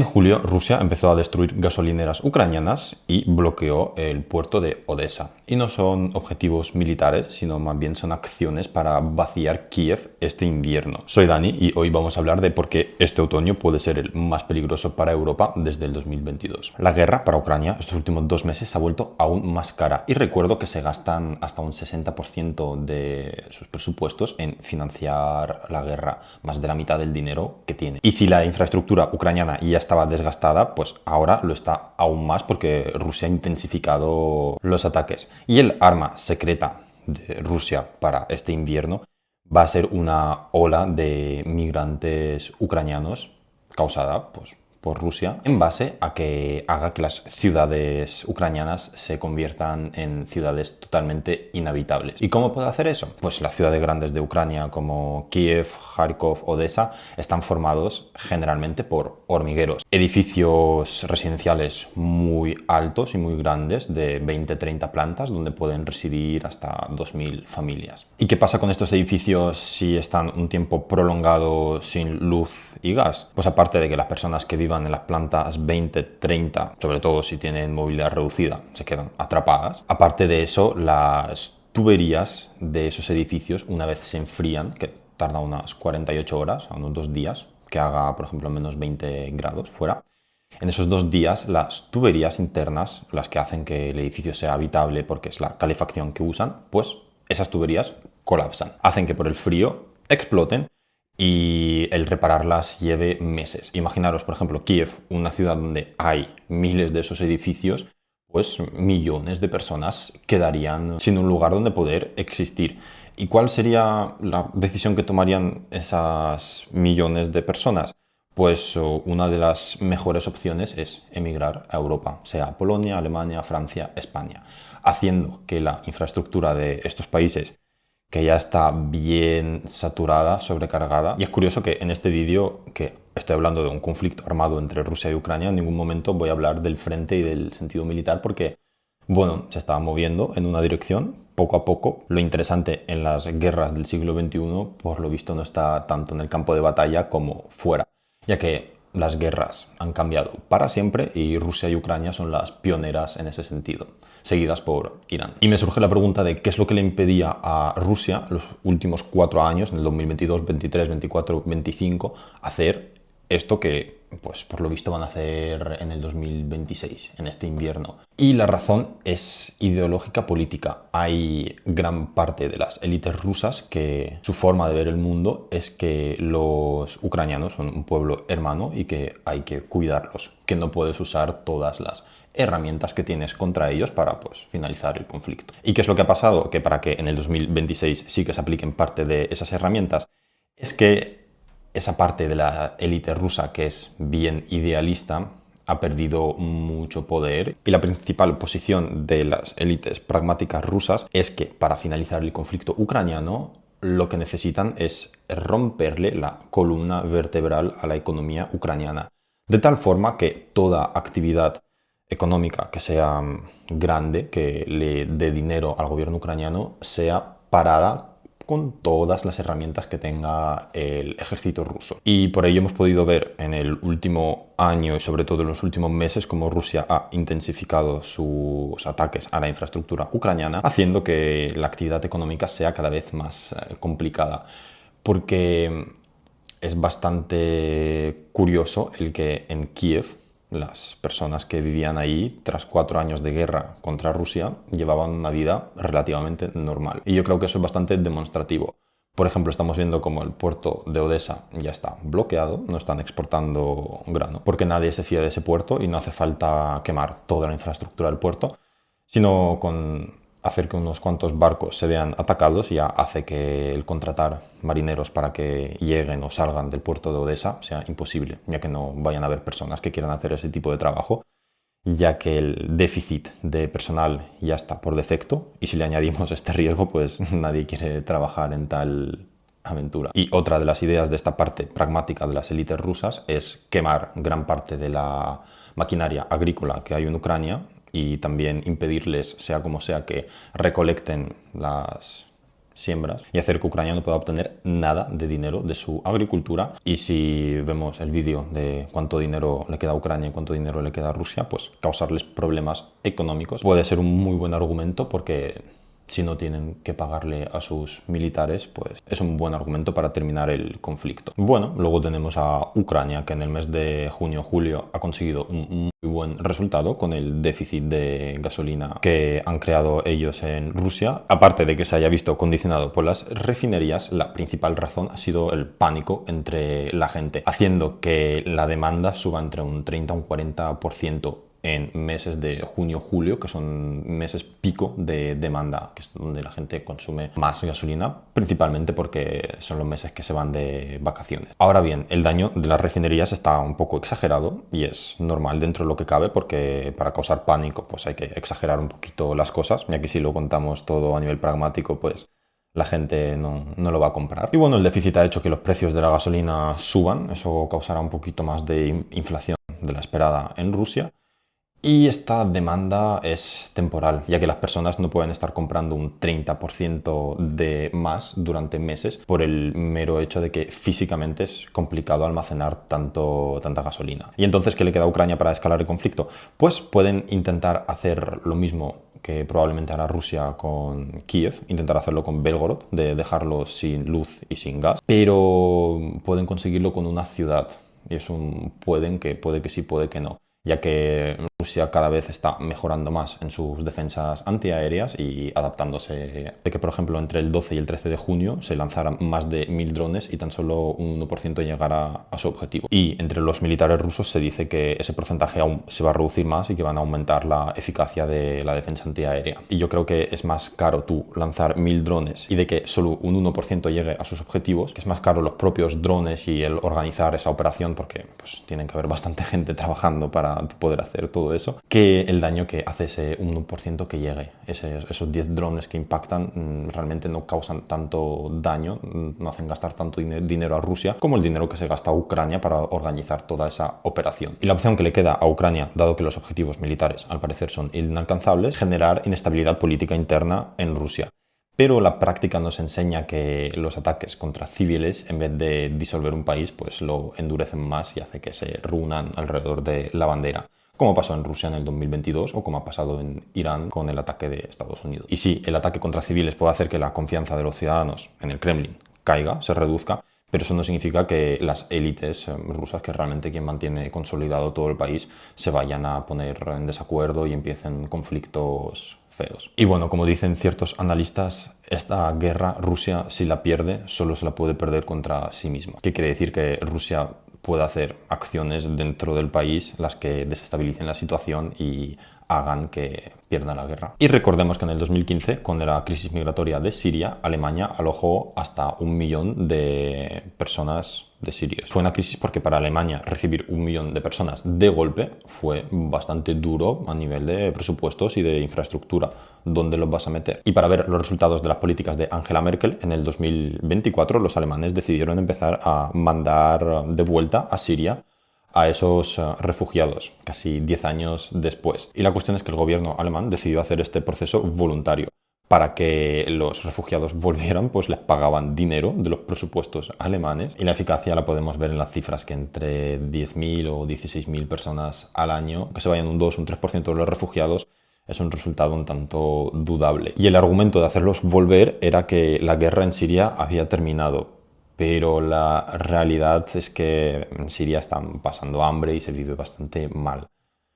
En julio, Rusia empezó a destruir gasolineras ucranianas y bloqueó el puerto de Odessa. Y no son objetivos militares, sino más bien son acciones para vaciar Kiev este invierno. Soy Dani y hoy vamos a hablar de por qué este otoño puede ser el más peligroso para Europa desde el 2022. La guerra para Ucrania estos últimos 2 meses se ha vuelto aún más cara y recuerdo que se gastan hasta un 60% de sus presupuestos en financiar la guerra, más de la mitad del dinero que tiene. Y si la infraestructura ucraniana ya estaba desgastada, pues ahora lo está aún más porque Rusia ha intensificado los ataques. Y el arma secreta de Rusia para este invierno va a ser una ola de migrantes ucranianos causada pues, por Rusia en base a que haga que las ciudades ucranianas se conviertan en ciudades totalmente inhabitables. ¿Y cómo puede hacer eso? Pues las ciudades grandes de Ucrania como Kiev, Kharkov, Odessa están formados generalmente por hormigueros, edificios residenciales muy altos y muy grandes de 20-30 plantas donde pueden residir hasta 2000 familias. ¿Y qué pasa con estos edificios si están un tiempo prolongado sin luz y gas? Pues aparte de que las personas que vivan en las plantas 20, 30, sobre todo si tienen movilidad reducida, se quedan atrapadas. Aparte de eso, las tuberías de esos edificios, una vez se enfrían, que tarda unas 48 horas, unos 2 días, que haga, por ejemplo, menos 20 grados fuera. En esos 2 días, las tuberías internas, las que hacen que el edificio sea habitable porque es la calefacción que usan, pues esas tuberías colapsan. Hacen que por el frío exploten y el repararlas lleve meses. Imaginaros, por ejemplo, Kiev, una ciudad donde hay miles de esos edificios, pues millones de personas quedarían sin un lugar donde poder existir. ¿Y cuál sería la decisión que tomarían esas millones de personas? Pues una de las mejores opciones es emigrar a Europa, sea Polonia, Alemania, Francia, España, haciendo que la infraestructura de estos países que ya está bien saturada, sobrecargada. Y es curioso que en este vídeo, que estoy hablando de un conflicto armado entre Rusia y Ucrania, en ningún momento voy a hablar del frente y del sentido militar porque, bueno, se estaba moviendo en una dirección poco a poco. Lo interesante en las guerras del siglo XXI, por lo visto, no está tanto en el campo de batalla como fuera, ya que las guerras han cambiado para siempre y Rusia y Ucrania son las pioneras en ese sentido, seguidas por Irán. Y me surge la pregunta de qué es lo que le impedía a Rusia los últimos 4 años, en el 2022, 23, 24, 25, hacer esto que, pues por lo visto, van a hacer en el 2026, en este invierno. Y la razón es ideológica política. Hay gran parte de las élites rusas que su forma de ver el mundo es que los ucranianos son un pueblo hermano y que hay que cuidarlos, que no puedes usar todas las herramientas que tienes contra ellos para pues, finalizar el conflicto. ¿Y qué es lo que ha pasado? Que para que en el 2026 sí que se apliquen parte de esas herramientas, es que esa parte de la élite rusa que es bien idealista ha perdido mucho poder y la principal posición de las élites pragmáticas rusas es que para finalizar el conflicto ucraniano lo que necesitan es romperle la columna vertebral a la economía ucraniana, de tal forma que toda actividad económica que sea grande, que le dé dinero al gobierno ucraniano, sea parada con todas las herramientas que tenga el ejército ruso. Y por ello hemos podido ver en el último año y sobre todo en los últimos meses cómo Rusia ha intensificado sus ataques a la infraestructura ucraniana, haciendo que la actividad económica sea cada vez más complicada. Porque es bastante curioso el que en Kiev las personas que vivían ahí tras 4 años de guerra contra Rusia llevaban una vida relativamente normal. Y yo creo que eso es bastante demostrativo. Por ejemplo, estamos viendo como el puerto de Odessa ya está bloqueado, no están exportando grano, porque nadie se fía de ese puerto y no hace falta quemar toda la infraestructura del puerto, sino con hacer que unos cuantos barcos se vean atacados ya hace que el contratar marineros para que lleguen o salgan del puerto de Odessa sea imposible, ya que no vayan a haber personas que quieran hacer ese tipo de trabajo, ya que el déficit de personal ya está por defecto y si le añadimos este riesgo, pues nadie quiere trabajar en tal aventura. Y otra de las ideas de esta parte pragmática de las élites rusas es quemar gran parte de la maquinaria agrícola que hay en Ucrania y también impedirles, sea como sea, que recolecten las siembras y hacer que Ucrania no pueda obtener nada de dinero de su agricultura. Y si vemos el vídeo de cuánto dinero le queda a Ucrania y cuánto dinero le queda a Rusia, pues causarles problemas económicos puede ser un muy buen argumento, porque si no tienen que pagarle a sus militares, pues es un buen argumento para terminar el conflicto. Bueno, luego tenemos a Ucrania, que en el mes de junio-julio ha conseguido un muy buen resultado con el déficit de gasolina que han creado ellos en Rusia. Aparte de que se haya visto condicionado por las refinerías, la principal razón ha sido el pánico entre la gente, haciendo que la demanda suba entre un 30 y un 40% en meses de junio-julio, que son meses pico de demanda, que es donde la gente consume más gasolina, principalmente porque son los meses que se van de vacaciones. Ahora bien, el daño de las refinerías está un poco exagerado y es normal dentro de lo que cabe, porque para causar pánico pues hay que exagerar un poquito las cosas, ya que si lo contamos todo a nivel pragmático, pues la gente no lo va a comprar. Y bueno, el déficit ha hecho que los precios de la gasolina suban, eso causará un poquito más de inflación de la esperada en Rusia. Y esta demanda es temporal, ya que las personas no pueden estar comprando un 30% de más durante meses por el mero hecho de que físicamente es complicado almacenar tanta gasolina. ¿Y entonces qué le queda a Ucrania para escalar el conflicto? Pues pueden intentar hacer lo mismo que probablemente hará Rusia con Kiev, intentar hacerlo con Belgorod, de dejarlo sin luz y sin gas, pero pueden conseguirlo con una ciudad. Y es un puede que sí, puede que no, ya que Rusia cada vez está mejorando más en sus defensas antiaéreas y adaptándose. De que, por ejemplo, entre el 12 y el 13 de junio se lanzaran más de 1000 drones y tan solo un 1% llegará a su objetivo. Y entre los militares rusos se dice que ese porcentaje aún se va a reducir más y que van a aumentar la eficacia de la defensa antiaérea. Y yo creo que es más caro tú lanzar 1000 drones y de que solo un 1% llegue a sus objetivos, que es más caro los propios drones y el organizar esa operación, porque pues tienen que haber bastante gente trabajando para poder hacer todo eso, que el daño que hace ese 1% que llegue. Esos 10 drones que impactan realmente no causan tanto daño, no hacen gastar tanto dinero a Rusia como el dinero que se gasta a Ucrania para organizar toda esa operación. Y la opción que le queda a Ucrania, dado que los objetivos militares al parecer son inalcanzables, generar inestabilidad política interna en Rusia. Pero la práctica nos enseña que los ataques contra civiles, en vez de disolver un país, pues lo endurecen más y hace que se reúnan alrededor de la bandera, como pasó en Rusia en el 2022 o como ha pasado en Irán con el ataque de Estados Unidos. Y sí, el ataque contra civiles puede hacer que la confianza de los ciudadanos en el Kremlin caiga, se reduzca, pero eso no significa que las élites rusas, que realmente quien mantiene consolidado todo el país, se vayan a poner en desacuerdo y empiecen conflictos feos. Y bueno, como dicen ciertos analistas, esta guerra Rusia, si la pierde, solo se la puede perder contra sí misma. ¿Qué quiere decir? Que Rusia puede hacer acciones dentro del país las que desestabilicen la situación y hagan que pierda la guerra. Y recordemos que en el 2015, con la crisis migratoria de Siria, Alemania alojó hasta 1 millón de personas de sirios. Fue una crisis porque para Alemania recibir 1 millón de personas de golpe fue bastante duro a nivel de presupuestos y de infraestructura. ¿Dónde los vas a meter? Y para ver los resultados de las políticas de Angela Merkel, en el 2024 los alemanes decidieron empezar a mandar de vuelta a Siria a esos refugiados, casi 10 años después. Y la cuestión es que el gobierno alemán decidió hacer este proceso voluntario. Para que los refugiados volvieran, pues les pagaban dinero de los presupuestos alemanes, y la eficacia la podemos ver en las cifras, que entre 10.000 o 16.000 personas al año, que se vayan un 2 o un 3% de los refugiados, es un resultado un tanto dudable. Y el argumento de hacerlos volver era que la guerra en Siria había terminado. Pero la realidad es que en Siria están pasando hambre y se vive bastante mal.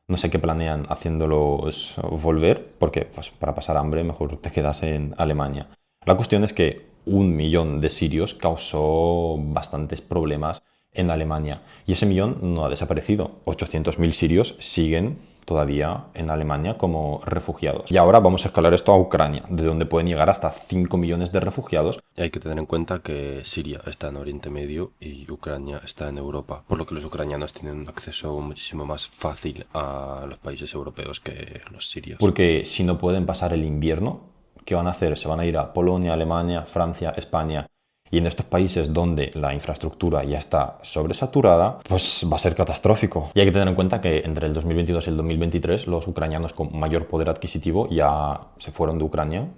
No sé qué planean haciéndolos volver, porque pues, para pasar hambre mejor te quedas en Alemania. La cuestión es que 1 millón de sirios causó bastantes problemas en Alemania. Y ese millón no ha desaparecido. 800.000 sirios siguen todavía en Alemania como refugiados. Y ahora vamos a escalar esto a Ucrania, de donde pueden llegar hasta 5 millones de refugiados. Y hay que tener en cuenta que Siria está en Oriente Medio y Ucrania está en Europa, por lo que los ucranianos tienen un acceso muchísimo más fácil a los países europeos que los sirios. Porque si no pueden pasar el invierno, ¿qué van a hacer? Se van a ir a Polonia, Alemania, Francia, España. Y en estos países donde la infraestructura ya está sobresaturada, pues va a ser catastrófico. Y hay que tener en cuenta que entre el 2022 y el 2023 los ucranianos con mayor poder adquisitivo ya se fueron de Ucrania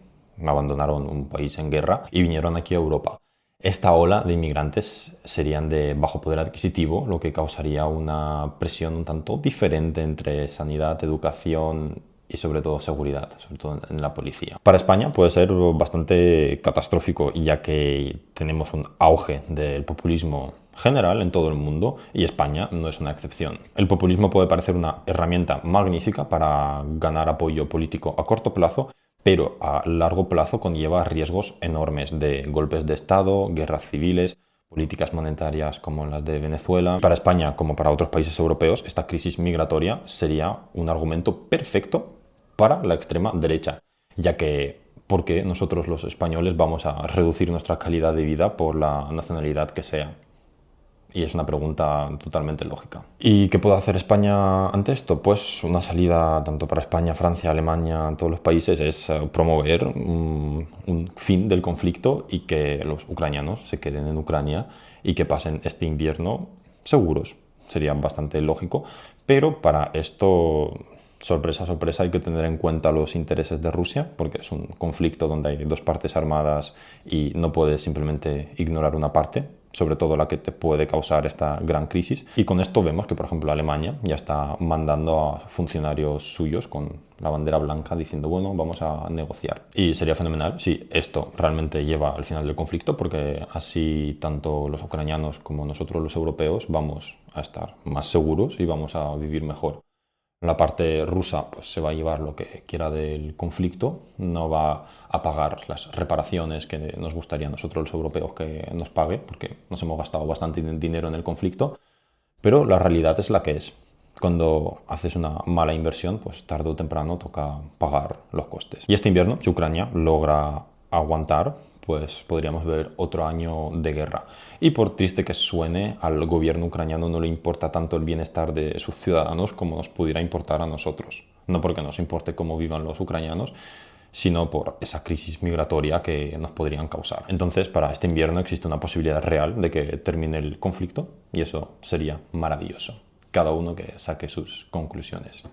abandonaron un país en guerra y vinieron aquí a Europa. Esta ola de inmigrantes serían de bajo poder adquisitivo, lo que causaría una presión un tanto diferente entre sanidad, educación y sobre todo seguridad, sobre todo en la policía. Para España puede ser bastante catastrófico, ya que tenemos un auge del populismo general en todo el mundo y España no es una excepción. El populismo puede parecer una herramienta magnífica para ganar apoyo político a corto plazo, pero a largo plazo conlleva riesgos enormes de golpes de Estado, guerras civiles, políticas monetarias como las de Venezuela. Para España, como para otros países europeos, esta crisis migratoria sería un argumento perfecto para la extrema derecha, ya que porque nosotros los españoles vamos a reducir nuestra calidad de vida por la nacionalidad que sea. Y es una pregunta totalmente lógica. ¿Y qué puede hacer España ante esto? Pues una salida tanto para España, Francia, Alemania, todos los países es promover un fin del conflicto y que los ucranianos se queden en Ucrania y que pasen este invierno seguros. Sería bastante lógico, pero para esto, sorpresa, sorpresa, hay que tener en cuenta los intereses de Rusia, porque es un conflicto donde hay dos partes armadas y no puedes simplemente ignorar una parte, sobre todo la que te puede causar esta gran crisis. Y con esto vemos que, por ejemplo, Alemania ya está mandando a funcionarios suyos con la bandera blanca diciendo, bueno, vamos a negociar. Y sería fenomenal si esto realmente lleva al final del conflicto, porque así tanto los ucranianos como nosotros los europeos vamos a estar más seguros y vamos a vivir mejor. La parte rusa pues, se va a llevar lo que quiera del conflicto, no va a pagar las reparaciones que nos gustaría a nosotros los europeos que nos pague, porque nos hemos gastado bastante dinero en el conflicto, pero la realidad es la que es. Cuando haces una mala inversión, pues tarde o temprano toca pagar los costes. Y este invierno, si Ucrania logra aguantar, pues podríamos ver otro año de guerra. Y por triste que suene, al gobierno ucraniano no le importa tanto el bienestar de sus ciudadanos como nos pudiera importar a nosotros. No porque nos importe cómo vivan los ucranianos, sino por esa crisis migratoria que nos podrían causar. Entonces, para este invierno existe una posibilidad real de que termine el conflicto y eso sería maravilloso. Cada uno que saque sus conclusiones.